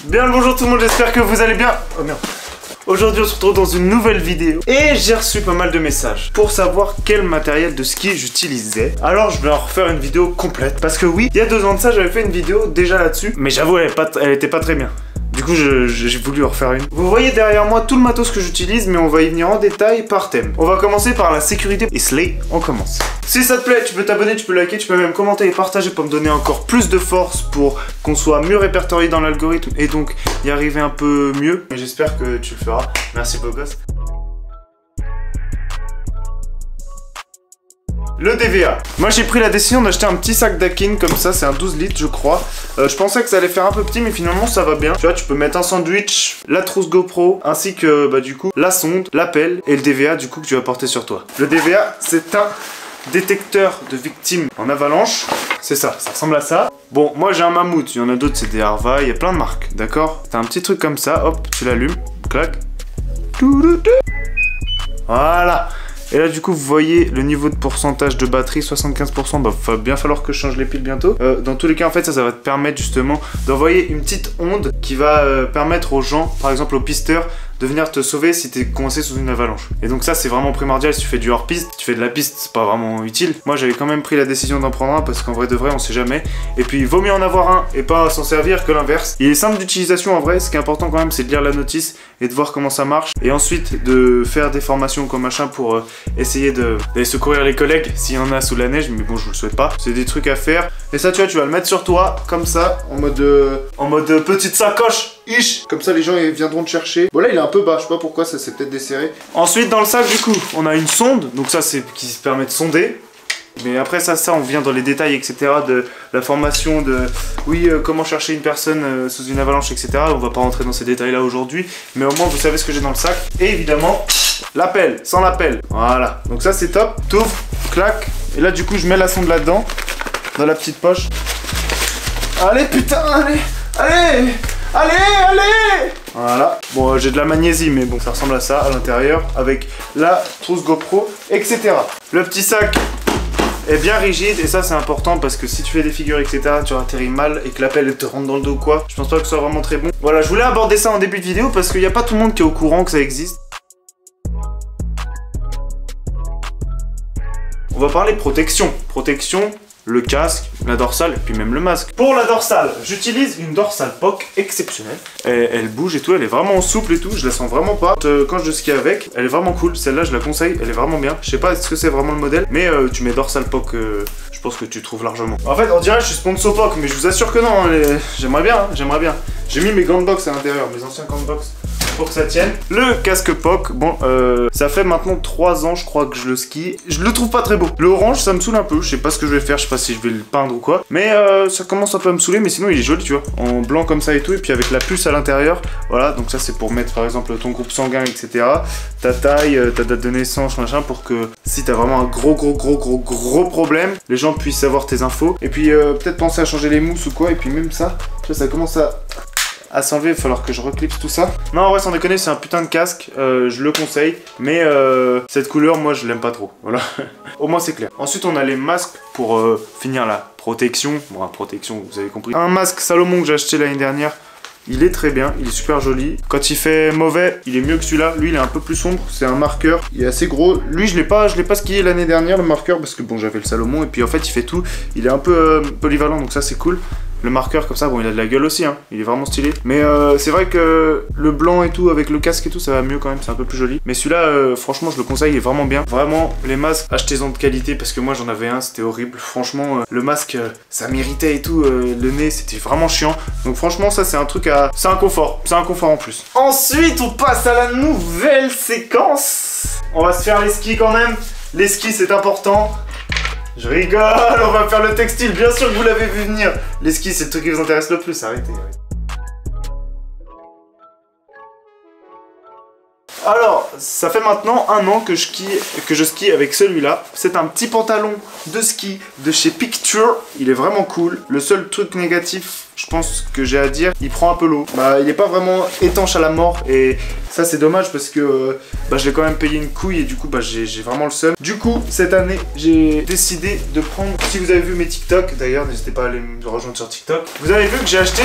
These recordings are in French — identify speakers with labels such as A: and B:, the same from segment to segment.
A: Bien le bonjour tout le monde, j'espère que vous allez bien. Oh merde. Aujourd'hui on se retrouve dans une nouvelle vidéo et j'ai reçu pas mal de messages pour savoir quel matériel de ski j'utilisais. Alors je vais en refaire une vidéo complète parce que oui, il y a 2 ans de ça j'avais fait une vidéo déjà là-dessus, mais j'avoue elle était pas très bien. Du coup j'ai voulu en refaire une. Vous voyez derrière moi tout le matos que j'utilise, mais on va y venir en détail par thème. On va commencer par la sécurité et Slay, on commence. Si ça te plaît, tu peux t'abonner, tu peux liker, tu peux même commenter et partager pour me donner encore plus de force pour qu'on soit mieux répertorié dans l'algorithme et donc y arriver un peu mieux. Mais j'espère que tu le feras. Merci beau gosse. Le DVA. Moi j'ai pris la décision d'acheter un petit sac d'Akin comme ça, c'est un 12 litres je crois. Je pensais que ça allait faire un peu petit mais finalement ça va bien. Tu vois, tu peux mettre un sandwich, la trousse GoPro, ainsi que du coup la sonde, la pelle et le DVA du coup que tu vas porter sur toi. Le DVA c'est un détecteur de victimes en avalanche. C'est ça ressemble à ça. Bon, moi j'ai un Mammouth, il y en a d'autres, c'est des Harva, il y a plein de marques, d'accord? T'as un petit truc comme ça, hop, tu l'allumes, clac. Voilà. Et là du coup vous voyez le niveau de pourcentage de batterie, 75%, bah va bien falloir que je change les piles bientôt. Dans tous les cas en fait ça va te permettre justement d'envoyer une petite onde qui va permettre aux gens, par exemple aux pisteurs, de venir te sauver si t'es coincé sous une avalanche. Et donc ça c'est vraiment primordial si tu fais du hors-piste, tu fais de la piste, c'est pas vraiment utile. Moi j'avais quand même pris la décision d'en prendre un parce qu'en vrai de vrai on sait jamais. Et puis il vaut mieux en avoir un et pas s'en servir que l'inverse. Il est simple d'utilisation en vrai, ce qui est important quand même c'est de lire la notice et de voir comment ça marche. Et ensuite de faire des formations comme machin pour essayer d'aller secourir les collègues s'il y en a sous la neige, mais bon je vous le souhaite pas. C'est des trucs à faire. Et ça tu vois, tu vas le mettre sur toi comme ça, en mode petite sacoche. Comme ça les gens ils viendront te chercher. Bon là il est un peu bas, je sais pas pourquoi, ça s'est peut-être desserré. Ensuite dans le sac du coup on a une sonde, donc ça c'est qui se permet de sonder. Mais après ça on vient dans les détails etc. de la formation de comment chercher une personne sous une avalanche etc. On va pas rentrer dans ces détails là aujourd'hui, mais au moins vous savez ce que j'ai dans le sac. Et évidemment la pelle, sans la pelle, voilà. Donc ça c'est top, t'ouvres, clac. Et là du coup je mets la sonde là-dedans, dans la petite poche. Allez putain, allez. Voilà. Bon, j'ai de la magnésie, mais bon, ça ressemble à ça à l'intérieur, avec la trousse GoPro, etc. Le petit sac est bien rigide, et ça c'est important parce que si tu fais des figures, etc., tu atterris mal et que la pelle te rentre dans le dos ou quoi, je pense pas que ce soit vraiment très bon. Voilà, je voulais aborder ça en début de vidéo parce qu'il n'y a pas tout le monde qui est au courant que ça existe. On va parler protection. Protection, le casque, la dorsale et puis même le masque. Pour la dorsale, j'utilise une dorsale POC exceptionnelle. Elle bouge et tout, elle est vraiment souple et tout, je la sens vraiment pas. Quand je skie avec, elle est vraiment cool. Celle-là, je la conseille, elle est vraiment bien. Je sais pas est-ce que c'est vraiment le modèle, mais tu mets dorsale POC, je pense que tu trouves largement. En fait, on dirait que je suis sponsor POC, mais je vous assure que non. J'aimerais bien, j'aimerais bien. J'ai mis mes gants de boxe à l'intérieur, mes anciens gants de boxe, pour que ça tienne. Le casque POC, bon, ça fait maintenant 3 ans je crois que je le skie. Je le trouve pas très beau. Le orange ça me saoule un peu, je sais pas ce que je vais faire, je sais pas si je vais le peindre ou quoi. Mais ça commence un peu à me saouler, mais sinon il est joli tu vois. En blanc comme ça et tout, et puis avec la puce à l'intérieur. Voilà, donc ça c'est pour mettre par exemple ton groupe sanguin, etc. Ta taille, ta date de naissance, machin, pour que si t'as vraiment un gros problème, les gens puissent savoir tes infos. Et puis peut-être penser à changer les mousses ou quoi, et puis même ça, tu vois, ça commence à s'enlever, il va falloir que je reclipse tout ça. Non en vrai sans déconner c'est un putain de casque, je le conseille, mais cette couleur moi je l'aime pas trop, voilà. Au moins c'est clair. Ensuite on a les masques pour finir la protection, bon la protection vous avez compris. Un masque Salomon que j'ai acheté l'année dernière, il est très bien, il est super joli. Quand il fait mauvais, il est mieux que celui-là. Lui, il est un peu plus sombre, c'est un marqueur. Il est assez gros. Lui, je l'ai pas skié l'année dernière, le marqueur, parce que bon, j'avais le Salomon. Et puis en fait, il fait tout. Il est un peu polyvalent, donc ça, c'est cool. Le marqueur comme ça, bon il a de la gueule aussi hein, il est vraiment stylé. Mais c'est vrai que le blanc et tout, avec le casque et tout, ça va mieux quand même, c'est un peu plus joli. Mais celui-là, franchement, je le conseille, il est vraiment bien. Vraiment, les masques, achetez-en de qualité parce que moi j'en avais un, c'était horrible. Franchement, le masque, ça m'irritait et tout, le nez, c'était vraiment chiant. Donc franchement, ça c'est un truc à... c'est un confort en plus. Ensuite, on passe à la nouvelle séquence. On va se faire les skis quand même. Les skis, c'est important. Je rigole, on va faire le textile, bien sûr que vous l'avez vu venir. Les skis, c'est le truc qui vous intéresse le plus, arrêtez. Alors, ça fait maintenant 1 an que je skie avec celui-là. C'est un petit pantalon de ski de chez Picture. Il est vraiment cool. Le seul truc négatif, je pense que j'ai à dire, il prend un peu l'eau. Bah, il est pas vraiment étanche à la mort et ça c'est dommage parce que je l'ai quand même payé une couille et du coup j'ai vraiment le seum. Du coup, cette année, j'ai décidé de prendre, si vous avez vu mes TikTok, d'ailleurs n'hésitez pas à aller me rejoindre sur TikTok. Vous avez vu que j'ai acheté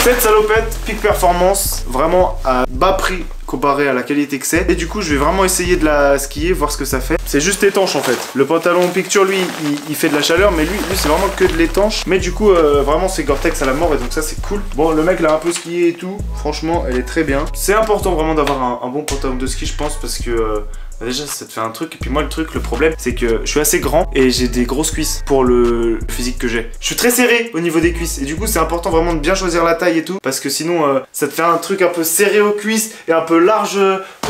A: cette salopette Peak Performance, vraiment à bas prix comparé à la qualité que c'est. Et du coup, je vais vraiment essayer de la skier, voir ce que ça fait. C'est juste étanche en fait. Le pantalon Picture, lui, il fait de la chaleur, mais lui c'est vraiment que de l'étanche. Mais du coup, vraiment, c'est Gore-Tex à la mort et donc ça, c'est cool. Bon, le mec l'a un peu skié et tout. Franchement, elle est très bien. C'est important vraiment d'avoir un bon pantalon de ski, je pense, parce que... déjà ça te fait un truc et puis moi le problème c'est que je suis assez grand et j'ai des grosses cuisses pour le physique que j'ai. Je suis très serré au niveau des cuisses et du coup c'est important vraiment de bien choisir la taille et tout parce que sinon ça te fait un truc un peu serré aux cuisses et un peu large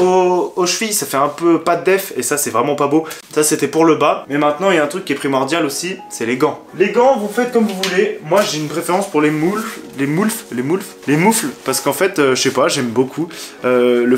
A: aux chevilles, ça fait un peu pas de def et ça c'est vraiment pas beau. Ça c'était pour le bas, mais maintenant il y a un truc qui est primordial aussi, c'est les gants. Les gants vous faites comme vous voulez, moi j'ai une préférence pour les moufles parce qu'en fait je sais pas, j'aime beaucoup le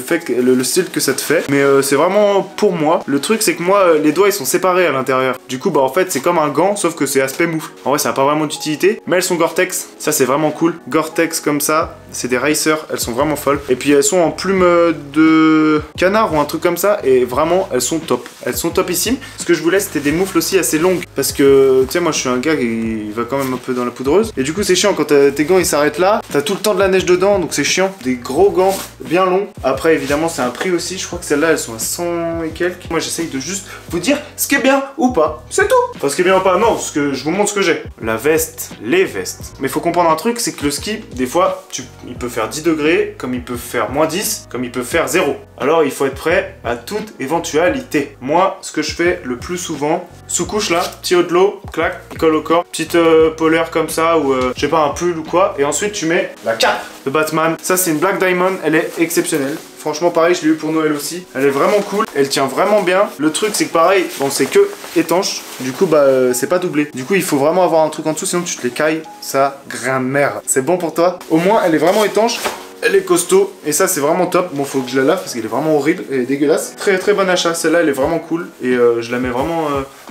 A: style que ça te fait, mais c'est vraiment pour moi. Le truc c'est que moi les doigts ils sont séparés à l'intérieur. Du coup en fait c'est comme un gant sauf que c'est aspect moufle. En vrai ça n'a pas vraiment d'utilité, mais elles sont Gore-Tex. Ça c'est vraiment cool. Gore-Tex comme ça, c'est des racers, elles sont vraiment folles. Et puis elles sont en plume de canard ou un truc comme ça et vraiment elles sont top. Elles sont topissimes. Ce que je voulais c'était des moufles aussi assez longues parce que tu sais moi je suis un gars qui va quand même un peu dans la poudreuse. Et du coup c'est chiant quand tes gants ils s'arrêtent là. T'as tout le temps de la neige dedans donc c'est chiant. Des gros gants bien longs. Après évidemment c'est un prix aussi. Je crois que celles-là elles sont à 100 et quelques. Moi j'essaye de juste vous dire ce qui est bien ou pas, c'est tout. Enfin ce qui est bien ou pas, non, parce que je vous montre ce que j'ai. La veste, les vestes. Mais faut comprendre un truc, c'est que le ski, des fois, il peut faire 10 degrés, comme il peut faire moins 10, comme il peut faire 0. Alors il faut être prêt à toute éventualité. Moi, ce que je fais le plus souvent, sous-couche là, petit haut de l'eau, clac, il colle au corps, petite polaire comme ça, ou je sais pas, un pull ou quoi, et ensuite tu mets la cape de Batman. Ça c'est une Black Diamond, elle est exceptionnelle. Franchement pareil, je l'ai eu pour Noël aussi. Elle est vraiment cool, elle tient vraiment bien. Le truc c'est que pareil, bon c'est que étanche, du coup c'est pas doublé. Du coup il faut vraiment avoir un truc en dessous, sinon tu te les cailles, ça grammaire. C'est bon pour toi. Au moins elle est vraiment étanche. Elle est costaud et ça c'est vraiment top. Bon faut que je la lave parce qu'elle est vraiment horrible et dégueulasse. Très très bon achat, celle-là elle est vraiment cool et je la mets vraiment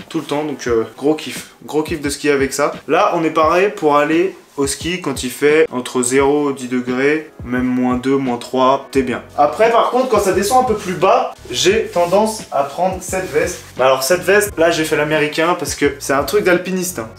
A: tout le temps donc gros kiff de skier avec ça. Là on est pareil pour aller au ski quand il fait entre 0 et 10 degrés, même moins 2, moins 3, t'es bien. Après par contre quand ça descend un peu plus bas, j'ai tendance à prendre cette veste. Alors cette veste, là j'ai fait l'américain parce que c'est un truc d'alpiniste. Hein.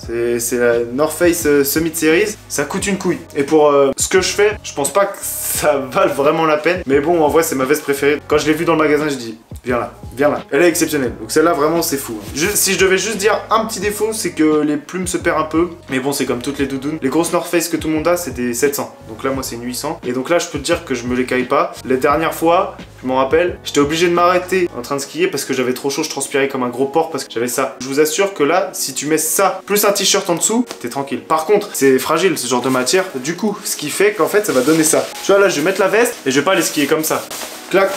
A: C'est la North Face Summit Series, ça coûte une couille. Et pour ce que je fais, je pense pas que ça vale vraiment la peine. Mais bon en vrai c'est ma veste préférée. Quand je l'ai vue dans le magasin, j'ai dit viens là, viens là. Elle est exceptionnelle. Donc celle-là vraiment c'est fou. Si je devais juste dire un petit défaut, c'est que les plumes se perdent un peu. Mais bon c'est comme toutes les doudounes. Les grosses North Face que tout le monde a, c'est des 700. Donc là, moi, c'est une 800. Et donc là, je peux te dire que je me les caille pas. Les dernières fois, je m'en rappelle, j'étais obligé de m'arrêter en train de skier parce que j'avais trop chaud, je transpirais comme un gros porc parce que j'avais ça. Je vous assure que là, si tu mets ça, plus un t-shirt en dessous, t'es tranquille. Par contre, c'est fragile, ce genre de matière. Du coup, ce qui fait qu'en fait, ça va donner ça. Tu vois, là, je vais mettre la veste et je vais pas aller skier comme ça. Clac.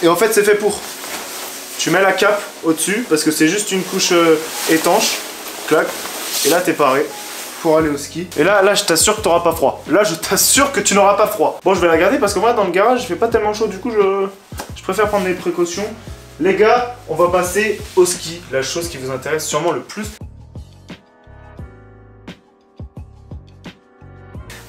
A: Et en fait, c'est fait pour. Tu mets la cape au-dessus parce que c'est juste une couche étanche. Clac. Et là, t'es paré pour aller au ski. Et là, je t'assure que tu n'auras pas froid. Là, je t'assure que tu n'auras pas froid. Bon, je vais la garder parce que moi, dans le garage, il fait pas tellement chaud. Du coup, je préfère prendre mes précautions. Les gars, on va passer au ski. La chose qui vous intéresse sûrement le plus.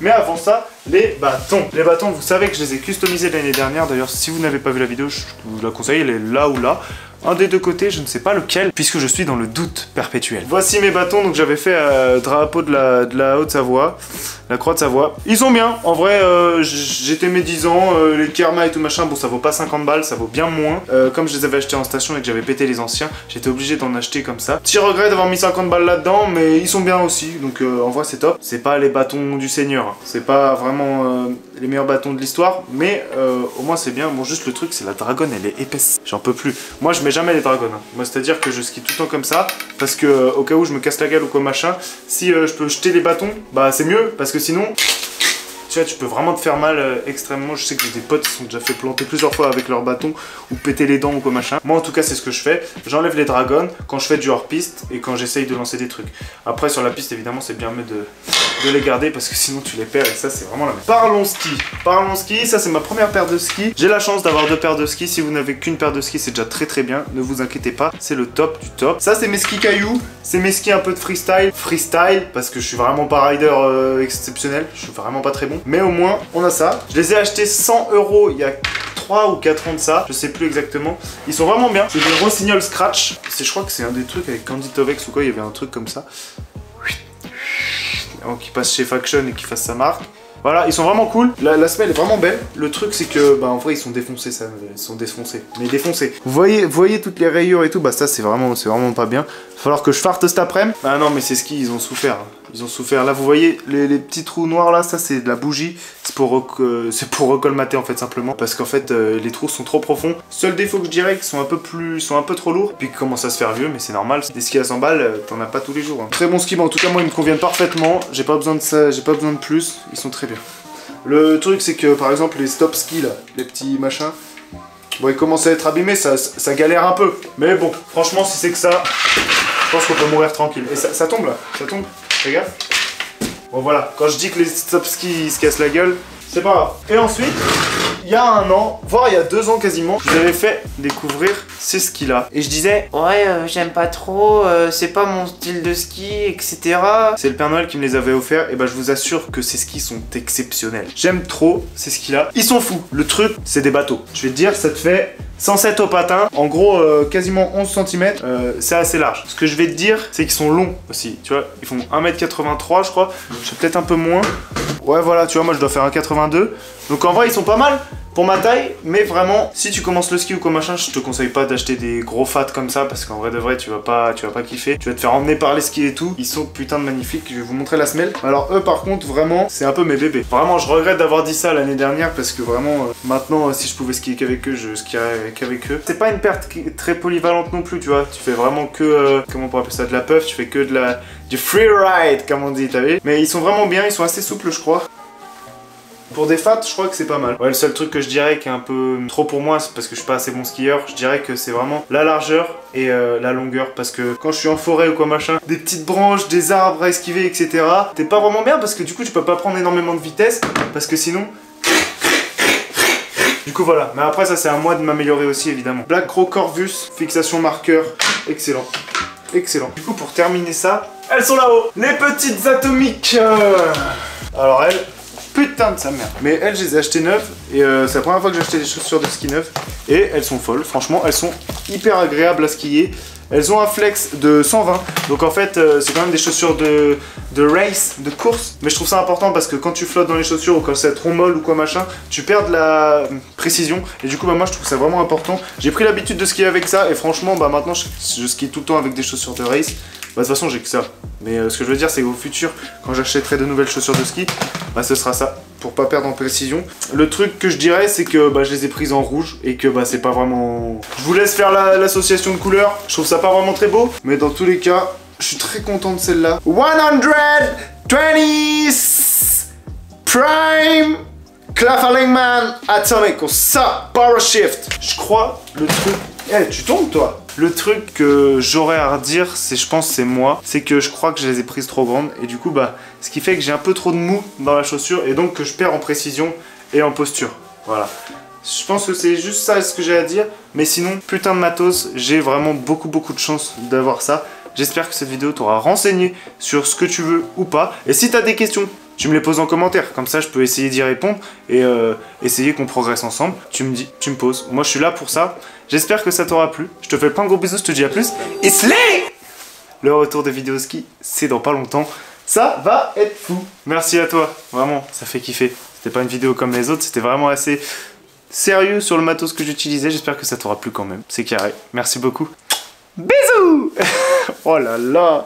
A: Mais avant ça, les bâtons. Les bâtons, vous savez que je les ai customisés l'année dernière. D'ailleurs, si vous n'avez pas vu la vidéo, je vous la conseille. Elle est là ou là. Un des deux côtés, je ne sais pas lequel, puisque je suis dans le doute perpétuel. Voici mes bâtons, donc j'avais fait drapeau de la Haute-Savoie, la Croix de Savoie. Ils sont bien, en vrai, j'étais médisant, les Kerma et tout machin, bon ça vaut pas 50 balles, ça vaut bien moins. Comme je les avais achetés en station et que j'avais pété les anciens, j'étais obligé d'en acheter comme ça. Petit regret d'avoir mis 50 balles là-dedans, mais ils sont bien aussi, donc en vrai c'est top. C'est pas les bâtons du Seigneur, hein. C'est pas vraiment les meilleurs bâtons de l'histoire, mais au moins c'est bien. Bon juste le truc c'est la dragonne, elle est épaisse, j'en peux plus. Moi je mets jamais les dragons, hein. Moi c'est à dire que je skie tout le temps comme ça parce que au cas où je me casse la gueule ou quoi machin, si je peux jeter les bâtons, bah c'est mieux parce que sinon tu vois, tu peux vraiment te faire mal extrêmement. Je sais que j'ai des potes qui sont déjà fait planter plusieurs fois avec leur bâton ou péter les dents ou quoi machin. Moi en tout cas c'est ce que je fais. J'enlève les dragons quand je fais du hors-piste et quand j'essaye de lancer des trucs. Après sur la piste évidemment c'est bien mieux de les garder parce que sinon tu les perds et ça c'est vraiment la merde. Parlons ski. Parlons ski, ça c'est ma première paire de skis. J'ai la chance d'avoir 2 paires de skis. Si vous n'avez qu'une paire de skis c'est déjà très bien. Ne vous inquiétez pas, c'est le top du top. Ça c'est mes skis cailloux. C'est mes skis un peu de freestyle. Freestyle parce que je suis vraiment pas rider exceptionnel. Je suis vraiment pas très bon. Mais au moins on a ça. Je les ai achetés 100 € il y a 3 ou 4 ans de ça, je sais plus exactement. Ils sont vraiment bien. C'est des Rossignol Scratch. Je crois que c'est un des trucs avec Candy Tovex ou quoi, il y avait un truc comme ça. Avant qu'il passe chez Faction et qu'il fasse sa marque. Voilà, ils sont vraiment cool. La semelle est vraiment belle. Le truc, c'est que, bah, en vrai, ils sont défoncés, ça. Ils sont défoncés. Mais défoncés. Vous voyez toutes les rayures et tout. Bah, ça, c'est vraiment pas bien. Il va falloir que je farte cet après-midi. Ah non, mais c'est ski, ils ont souffert. Ils ont souffert. Là, vous voyez les petits trous noirs là, ça, c'est de la bougie. C'est pour recolmater, en fait, simplement. Parce qu'en fait, les trous sont trop profonds. Seul défaut que je dirais, qu'ils sont un peu trop lourds. Puis qu'ils commencent à se faire vieux, mais c'est normal. Des skis à 100 balles, t'en as pas tous les jours. Hein. Très bon ski, mais en tout cas, moi, ils me conviennent parfaitement. J'ai pas besoin de ça, j'ai pas besoin de plus. Ils sont très bien. Le truc c'est que par exemple les stop skis là, les petits machins, bon ils commencent à être abîmés, ça galère un peu. Mais bon, franchement si c'est que ça, je pense qu'on peut mourir tranquille. Et ça tombe là, ça tombe, regarde. Bon voilà, quand je dis que les stop skis se cassent la gueule, c'est pas grave. Et ensuite, il y a 1 an, voire il y a 2 ans quasiment, je vous avais fait découvrir ces skis là. Et je disais, ouais j'aime pas trop, c'est pas mon style de ski, etc. C'est le Père Noël qui me les avait offerts, et bah je vous assure que ces skis sont exceptionnels. J'aime trop ces skis là. Ils sont fous. Le truc, c'est des bateaux. Je vais te dire, ça te fait 107 au patin, en gros quasiment 11 cm, c'est assez large. Ce que je vais te dire, c'est qu'ils sont longs aussi, tu vois, ils font 1m83 je crois, je sais peut-être un peu moins. Ouais voilà, tu vois, moi je dois faire 1m82, donc en vrai ils sont pas mal pour ma taille, mais vraiment, si tu commences le ski ou quoi machin, je te conseille pas d'acheter des gros fats comme ça, parce qu'en vrai de vrai, tu vas pas kiffer. Tu vas te faire emmener par les skis et tout. Ils sont putain de magnifiques, je vais vous montrer la semelle. Alors eux par contre, vraiment, c'est un peu mes bébés. Vraiment, je regrette d'avoir dit ça l'année dernière, parce que vraiment, maintenant, si je pouvais skier qu'avec eux, je skierais qu'avec eux. C'est pas une perte très polyvalente non plus, tu vois. Tu fais vraiment que, comment on pourrait appeler ça, de la puff, tu fais que du free ride, comme on dit, t'as vu. Mais ils sont vraiment bien, ils sont assez souples, je crois. Pour des fats, je crois que c'est pas mal. Ouais, le seul truc que je dirais qui est un peu trop pour moi, c'est parce que je suis pas assez bon skieur, je dirais que c'est vraiment la largeur et la longueur. Parce que quand je suis en forêt ou quoi machin, des petites branches, des arbres à esquiver, etc. T'es pas vraiment bien parce que du coup tu peux pas prendre énormément de vitesse, parce que sinon... Du coup voilà, mais après ça c'est à moi de m'améliorer aussi évidemment. Black Crow Corvus, fixation marqueur, excellent. Excellent. Du coup pour terminer ça, elles sont là-haut, les petites atomiques. Alors elles... Putain de sa mère. Mais elles, je les ai achetées neuves et c'est la première fois que j'ai acheté des chaussures de ski neuves et elles sont folles. Franchement, elles sont hyper agréables à skier. Elles ont un flex de 120. Donc en fait, c'est quand même des chaussures de race, de course. Mais je trouve ça important parce que quand tu flottes dans les chaussures ou quand c'est trop molle ou quoi machin, tu perds de la précision. Et du coup, bah moi, je trouve ça vraiment important. J'ai pris l'habitude de skier avec ça et franchement, bah maintenant, je skie tout le temps avec des chaussures de race. Bah de toute façon j'ai que ça. Mais ce que je veux dire c'est qu'au futur, quand j'achèterai de nouvelles chaussures de ski, bah ce sera ça, pour pas perdre en précision. Le truc que je dirais c'est que bah, je les ai prises en rouge et que bah c'est pas vraiment... Je vous laisse faire l'association de couleurs, je trouve ça pas vraiment très beau. Mais dans tous les cas, je suis très content de celle-là. 120 Prime Claflingman Atomic, ça, Power Shift. Je crois le truc... Eh, tu tombes toi. Le truc que j'aurais à redire, c'est, je pense, c'est moi. C'est que je crois que je les ai prises trop grandes. Et du coup, bah, ce qui fait que j'ai un peu trop de mou dans la chaussure. Et donc que je perds en précision et en posture. Voilà. Je pense que c'est juste ça ce que j'ai à dire. Mais sinon, putain de matos, j'ai vraiment beaucoup de chance d'avoir ça. J'espère que cette vidéo t'aura renseigné sur ce que tu veux ou pas. Et si t'as des questions, tu me les poses en commentaire, comme ça je peux essayer d'y répondre et essayer qu'on progresse ensemble. Tu me dis, tu me poses. Moi je suis là pour ça. J'espère que ça t'aura plu. Je te fais plein de gros bisous, je te dis à plus. Et slay! Le retour des vidéos ski, c'est dans pas longtemps. Ça va être fou. Merci à toi, vraiment, ça fait kiffer. C'était pas une vidéo comme les autres, c'était vraiment assez sérieux sur le matos que j'utilisais. J'espère que ça t'aura plu quand même. C'est carré. Merci beaucoup. Bisous! Oh là là!